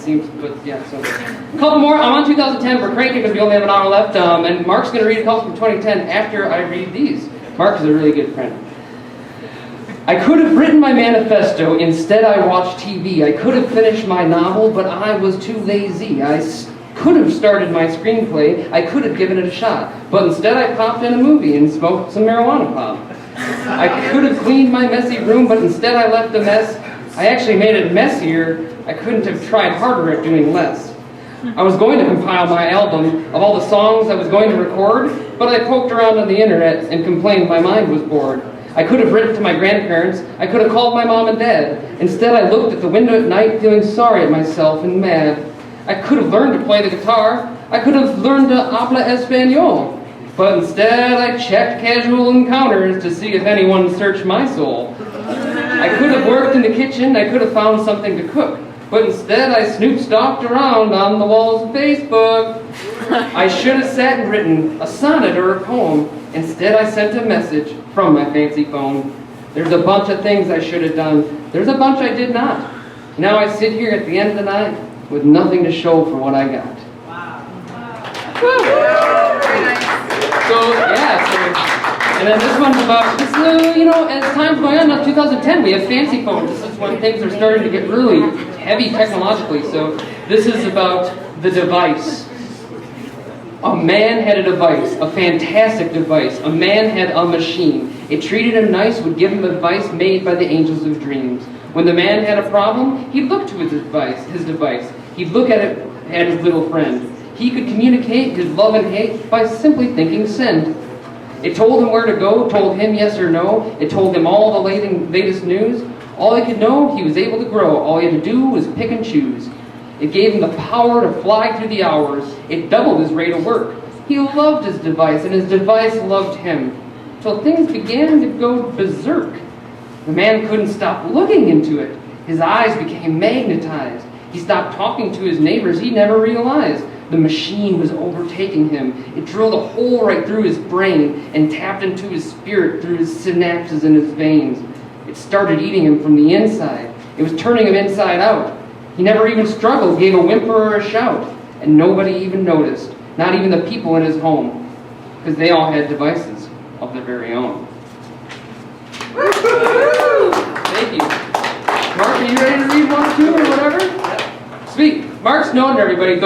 seems, but yeah, so. A couple more. I'm on 2010. We're cranking because we only have an hour left. And Mark's going to read a couple from 2010 after I read these. Mark is a really good friend. I could have written my manifesto. Instead, I watched TV. I could have finished my novel, but I was too lazy. I could have started my screenplay. I could have given it a shot. But instead, I popped in a movie and smoked some marijuana pop. I could have cleaned my messy room, but instead I left a mess. I actually made it messier. I couldn't have tried harder at doing less. I was going to compile my album of all the songs I was going to record, but I poked around on the internet and complained my mind was bored. I could have written to my grandparents. I could have called my mom and dad. Instead, I looked at the window at night feeling sorry at myself and mad. I could have learned to play the guitar. I could have learned to habla español. But instead, I checked casual encounters to see if anyone searched my soul. I could have worked in the kitchen. I could have found something to cook. But instead, I snoop-stalked around on the walls of Facebook. I should have sat and written a sonnet or a poem. Instead, I sent a message from my fancy phone. There's a bunch of things I should have done. There's a bunch I did not. Now I sit here at the end of the night with nothing to show for what I got. Wow. Very nice. And then this one's about, as time's going on, now 2010, we have fancy phones. This is when things are starting to get really heavy technologically. So this is about the device. A man had a device, a fantastic device. A man had a machine. It treated him nice, would give him advice made by the angels of dreams. When the man had a problem, he'd look to his device. He'd look at his little friend. He could communicate his love and hate by simply thinking send. It told him where to go, told him yes or no. It told him all the latest news. All he could know, he was able to grow. All he had to do was pick and choose. It gave him the power to fly through the hours. It doubled his rate of work. He loved his device, and his device loved him. Till things began to go berserk. The man couldn't stop looking into it. His eyes became magnetized. He stopped talking to his neighbors. He never realized the machine was overtaking him. It drilled a hole right through his brain and tapped into his spirit through his synapses in his veins. It started eating him from the inside. It was turning him inside out. He never even struggled, gave a whimper or a shout, and nobody even noticed, not even the people in his home, because they all had devices of their very own. Thank you. Mark, are you ready to read one, two, or whatever? Sweet. Mark's known to everybody.